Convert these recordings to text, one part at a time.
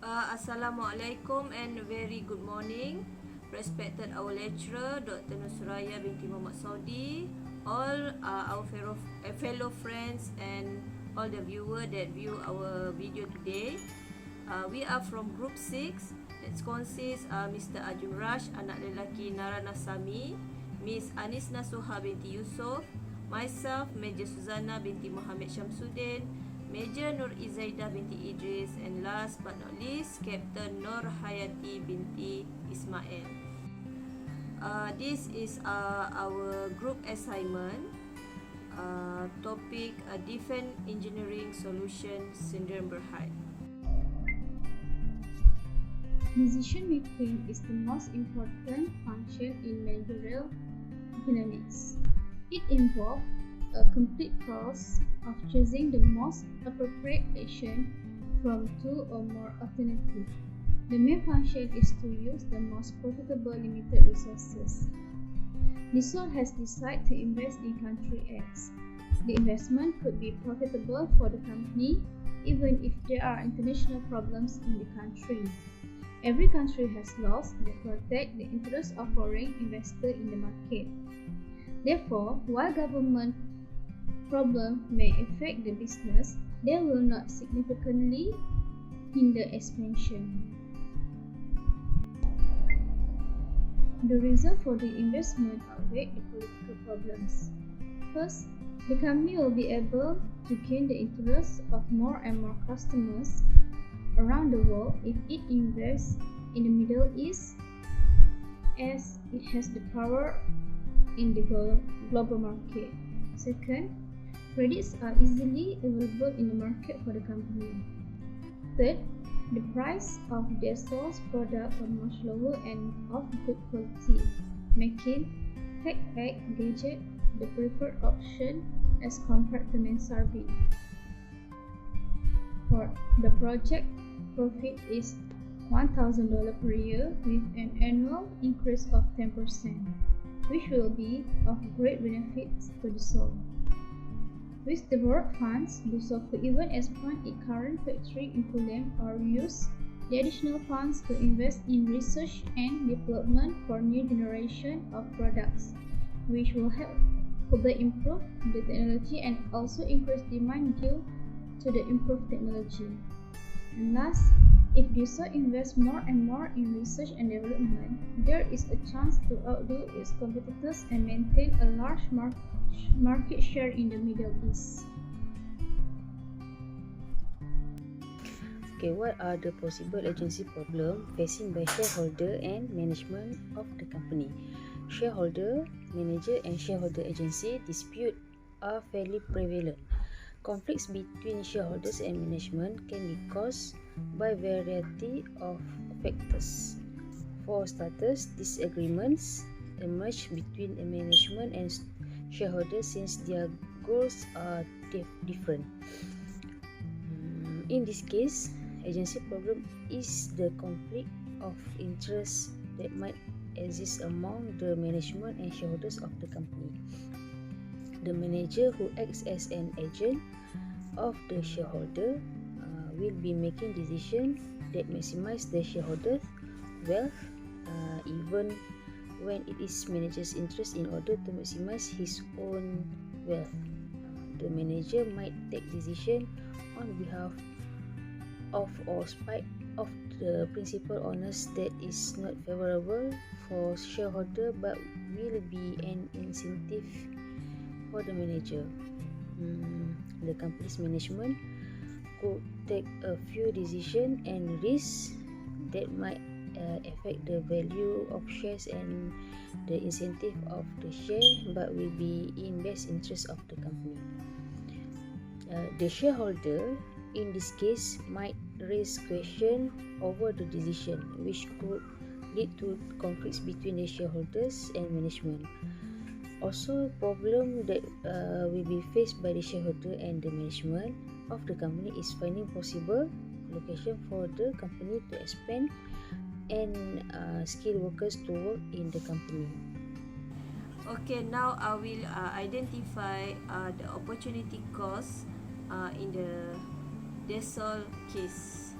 Assalamualaikum and very good morning, respected our lecturer Dr. SURAYYA binti Muhammad Saudi, all our fellow friends and all the viewers that view our video today. We are from group 6 that consists Mr. ARJUN Rush, anak lelaki NARANASAMY, Miss Anis NASUHA binti YUSOFF, myself Major SUZZANA binti MOHAMED SHAMSUDDin, Major Nur IZZAIDAH binti IDRIS, and last but not least, Captain Nur HAYATI binti ISMAIL. This is our group assignment. Topic Defense Engineering Solution Syndrome Berhad. Decision making is the most important function in managerial economics. It involves a complete process of choosing the most appropriate action from two or more alternatives. The main function is to use the most profitable limited resources. DESOL has decided to invest in country X. The investment could be profitable for the company even if there are international problems in the country. Every country has laws that protect the interests of foreign investors in the market. Therefore, while government problems may affect the business, they will not significantly hinder expansion. The reason for the investment outweigh the political problems. First, the company will be able to gain the interest of more and more customers around the world if it invests in the Middle East, as it has the power in the global market. Second, credits are easily available in the market for the company. Third, the price of DESOL's products are much lower and of good quality, making tech-pack gadget the preferred option as compared to MALAYSIA. Fourth, the project profit is $1,000 per year with an annual increase of 10%, which will be of great benefit to DESOL. With the borrowed funds, DESOL could even expand its current factory in Kuala or use the additional funds to invest in research and development for new generation of products, which will help further improve the technology and also increase demand due to the improved technology. And last, if DESOL invests more and more in research and development, there is a chance to outdo its competitors and maintain a large market share in the Middle East. Okay, what are the possible agency problems facing by shareholder and management of the company? Shareholder, manager and shareholder agency dispute are fairly prevalent. Conflicts between shareholders and management can be caused by a variety of factors. For starters, disagreements emerge between the management and shareholders since their goals are different. In this case, agency problem is the conflict of interest that might exist among the management and shareholders of the company. The manager, who acts as an agent of the shareholder, will be making decisions that maximize the shareholder's wealth, even when it is manager's interest in order to maximize his own wealth. The manager might take decision on behalf of or spite of the principal owners that is not favorable for shareholder but will be an incentive for the manager. The company's management could take a few decisions and risks that might affect the value of shares and the incentive of the share, but will be in best interest of the company. The shareholder in this case might raise questions over the decision, which could lead to conflicts between the shareholders and management. Also, problem that will be faced by the shareholder and the management of the company is finding possible location for the company to expand and skilled workers to work in the company. Okay, now I will identify the opportunity cost in the DESOL case.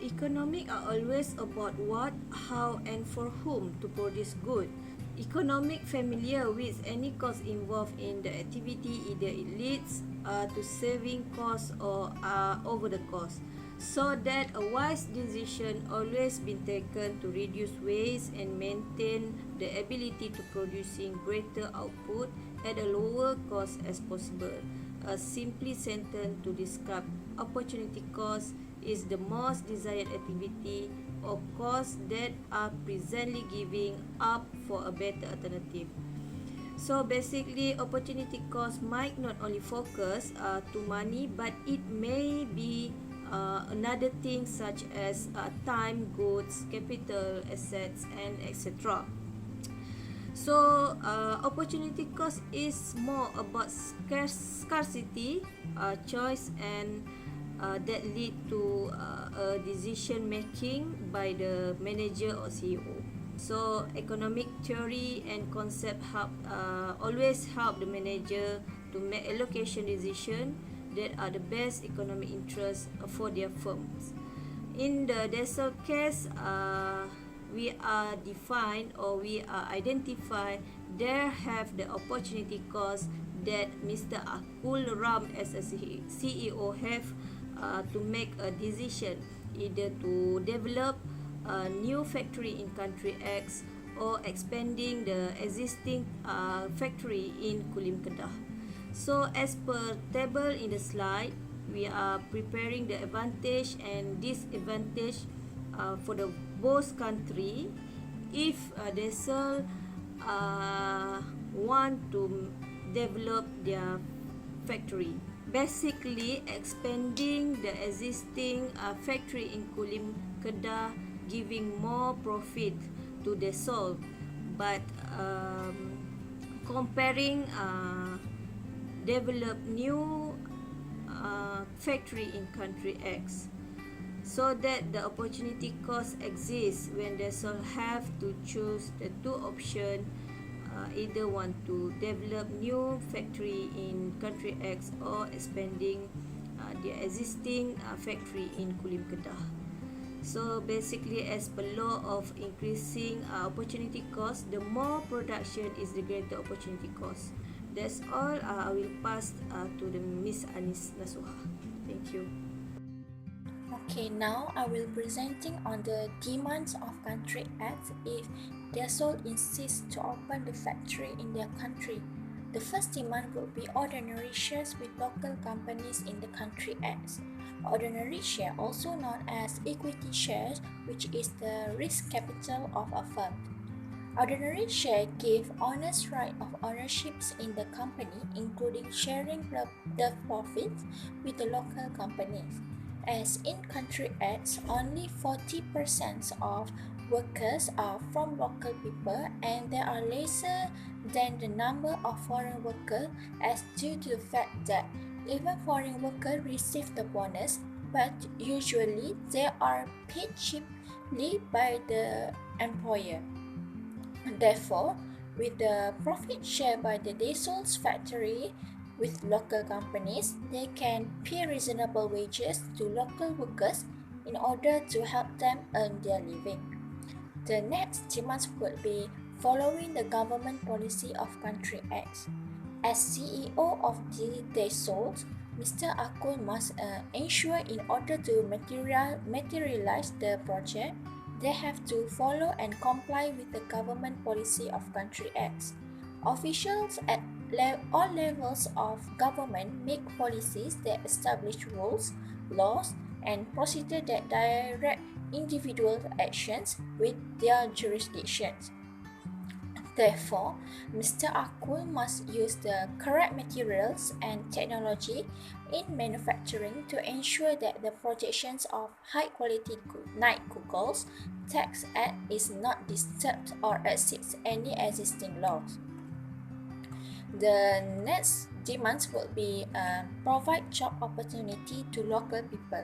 economic are always about what, how, and for whom to produce good. Economic familiar with any cost involved in the activity, either it leads to saving costs or over the cost, so that a wise decision always been taken to reduce waste and maintain the ability to producing greater output at a lower cost as possible. A simply sentence to describe opportunity cost is the most desired activity or cost that are presently giving up for a better alternative. So basically, opportunity cost might not only focus to money, but it may be another thing such as time, goods, capital, assets, and etc. So opportunity cost is more about scarcity, choice, and that lead to a decision making by the manager or CEO. So economic theory and concept always help the manager to make allocation decision that are the best economic interest for their firms. In the DESOL case, we are defined or we are identified there have the opportunity cost that Mr. Akul Ram as a CEO have to make a decision either to develop a new factory in country X or expanding the existing factory in Kulim Kedah. So as per table in the slide, we are preparing the advantage and disadvantage for the both country if DESOL want to develop their factory. Basically, expanding the existing factory in Kulim Kedah giving more profit to DESOL, but comparing develop new factory in country X, so that the opportunity cost exists when DESOL have to choose the two options, either want to develop new factory in country X or expanding the existing factory in Kulim Kedah. So basically, as per law of increasing opportunity cost, the more production is the greater opportunity cost. That's all. I will pass to the Miss Anis Nasuha. Thank you. Okay, now I will presenting on the demands of country X if DESOL insists to open the factory in their country. The first demand will be ordinary shares with local companies in the country X. Ordinary share, also known as equity shares, which is the risk capital of a firm. Ordinary share give owners right of ownerships in the company, including sharing the profits with the local companies. As in country X, only 40% of workers are from local people, and there are lesser than the number of foreign workers, as due to the fact that even foreign workers receive the bonus, but usually they are paid cheaply by the employer. Therefore, with the profit share by the DESOL's factory with local companies, they can pay reasonable wages to local workers in order to help them earn their living. The next demands would be following the government policy of country X. As CEO of the DESOL, Mr. Akul must ensure in order to materialize the project, they have to follow and comply with the government policy of country X. Officials at all levels of government make policies that establish rules, laws, and procedures that direct individual actions with their jurisdictions. Therefore, Mr. Akul must use the correct materials and technology in manufacturing to ensure that the projections of high-quality night cookers tax act is not disturbed or exceeds any existing laws. The next demands will be provide job opportunity to local people.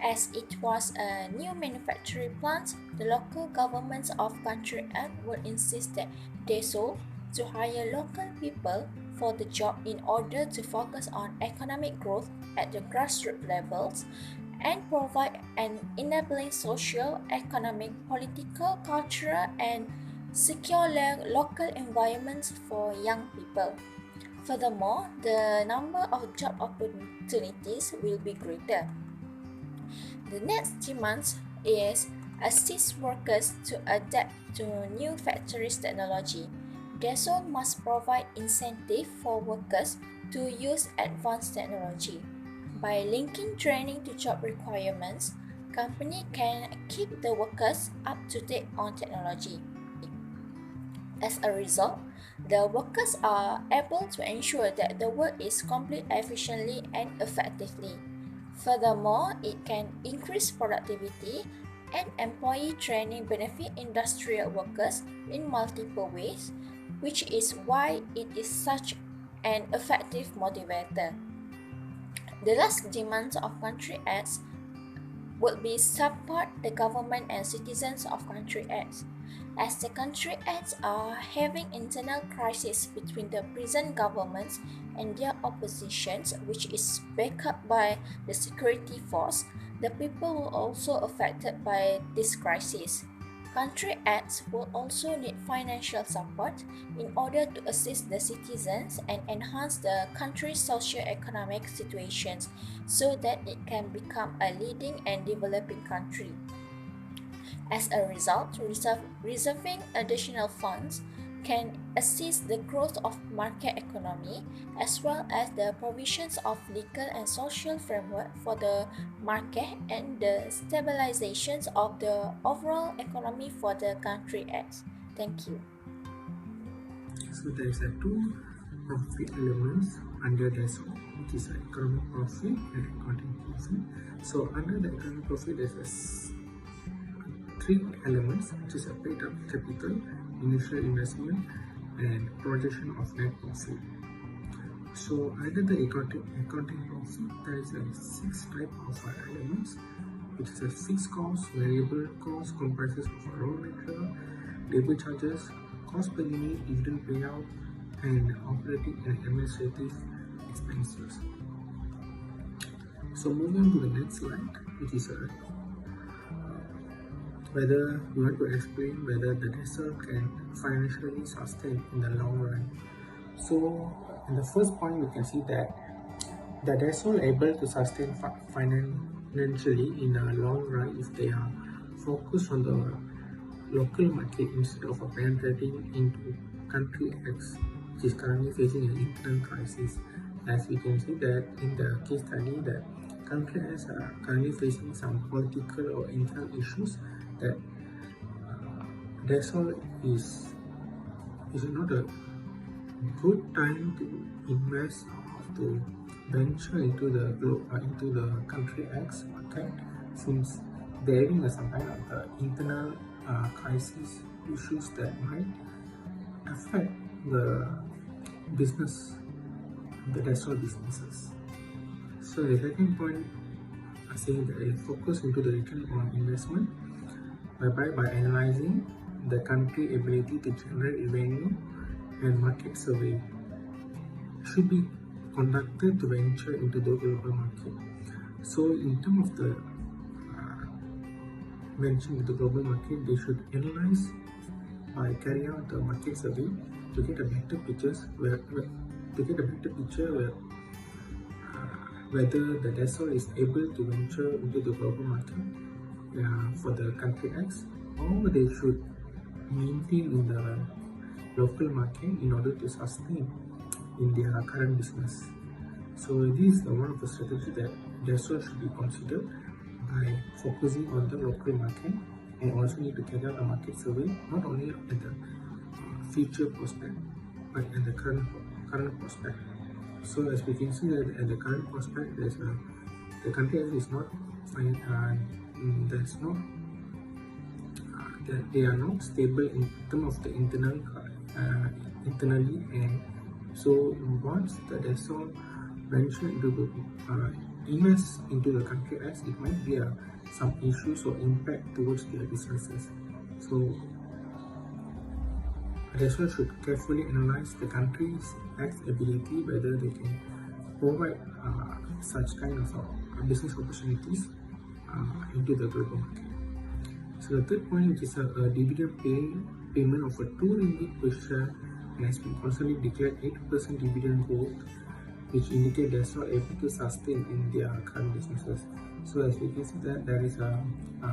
As it was a new manufacturing plant, the local governments of country X will insist that DESOL to hire local people for the job in order to focus on economic growth at the grassroots levels and provide an enabling social, economic, political, cultural, and secure local environments for young people. Furthermore, the number of job opportunities will be greater. The next demand is assist workers to adapt to new factories technology. DESOL must provide incentive for workers to use advanced technology. By linking training to job requirements, company can keep the workers up to date on technology. As a result, the workers are able to ensure that the work is completed efficiently and effectively. Furthermore, it can increase productivity and employee training benefit industrial workers in multiple ways, which is why it is such an effective motivator. The last demand of Country Acts would be support the government and citizens of Country Acts. As the Country Acts are having internal crisis between the present governments and their oppositions, which is backed up by the security force, the people will also affected by this crisis. Country Acts will also need financial support in order to assist the citizens and enhance the country's socio-economic situations so that it can become a leading and developing country. As a result, reserving additional funds can assist the growth of market economy as well as the provisions of legal and social framework for the market and the stabilizations of the overall economy for the Country Acts. Thank you. So there is two profit elements under DESOL, which is economic profit and accounting profit. So under the economic profit, there is three elements, which is a paid up capital, initial investment, and projection of net profit. So under the accounting profit, there is a 6 type of elements, which is a fixed cost, variable cost, comprises of raw material, labor charges, cost per unit, dividend payout, and operating and administrative expenses. So moving on to the next slide, which is whether we want to explain whether the DESOL can financially sustain in the long run. So in the first point, we can see that the DESOL able to sustain financially in the long run if they are focused on the local market instead of penetrating into country X, which is currently facing an internal crisis. As we can see that in the case study that country X are currently facing some political or internal issues, that DESOL is not a good time to invest or to venture into the country X market, since they're having some kind of internal crisis issues that might affect the business, the DESOL businesses. So the second point, I saying that it focus into the return on investment, whereby by analyzing the country ability to generate revenue and market survey should be conducted to venture into the global market. So in terms of the venture into the global market, they should analyze by carrying out the market survey to get a better picture whether the DESOL is able to venture into the global market for the country X, or they should maintain in the local market in order to sustain in their current business. So this is one of the strategies that DESOL should be considered by focusing on the local market, and also need to carry out a market survey not only at the future prospect but at the current prospect. So as we can see that at the current prospect, the country is not fine. They are not stable in terms of the internally, and so once the DESOL venture into the invest into the country X, it might be some issues or impact towards their businesses. So DESOL should carefully analyze the country's X ability, whether they can provide such kind of business opportunities into the global market. So the third point, which is a dividend payment of a 2 ringgit per share, has been constantly declared 8% dividend growth, which indicate they're still able to sustain in their current businesses. So as we can see that there is a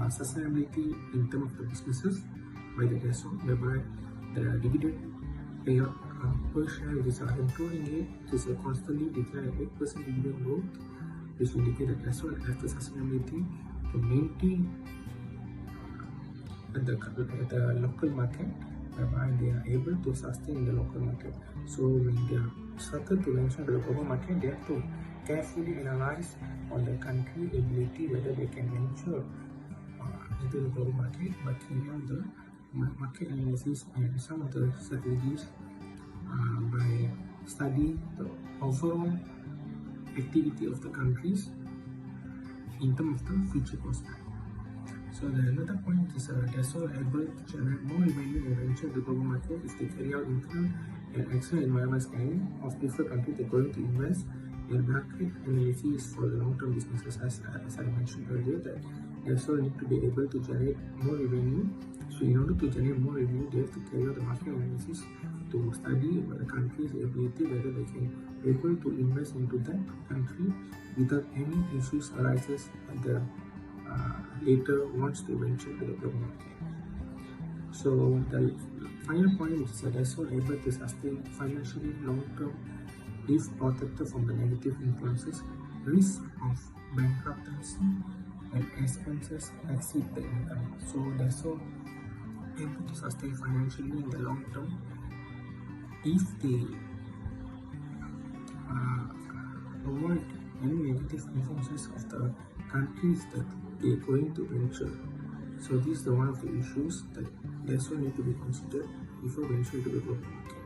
sustainability in terms of the businesses by the DESOL, whereby the dividend payout per share, which is 2 ringgit, which is a constantly declared 8% dividend growth, which indicate that DESOL has the sustainability to maintain at the local market, whereby they are able to sustain the local market. So when they are started to venture the global market, they have to carefully analyze on the country ability whether they can venture into the global market by carrying out the market analysis and some of the strategies by studying the overall activity of the countries in terms of the future prospect. So the another point is DESOL able to generate more revenue and venture the global market is to carry out internal and external environment scanning of different countries they're going to invest and market analysis for the long-term businesses. As I mentioned earlier, that DESOL need to be able to generate more revenue. So in order to generate more revenue, they have to carry out the market analysis to study about the country's ability, whether they can able to invest into that country without any issues arises at the later once they venture to the global market. So the final point is that DESOL able to sustain financially long-term if protected from the negative influences, risk of bankruptcy and expenses exceed the income. So DESOL able to sustain financially in the long term if they avoid any negative influences of the countries that they are going to venture. So this is one of the issues that DESOL need to be considered before venturing to the global market.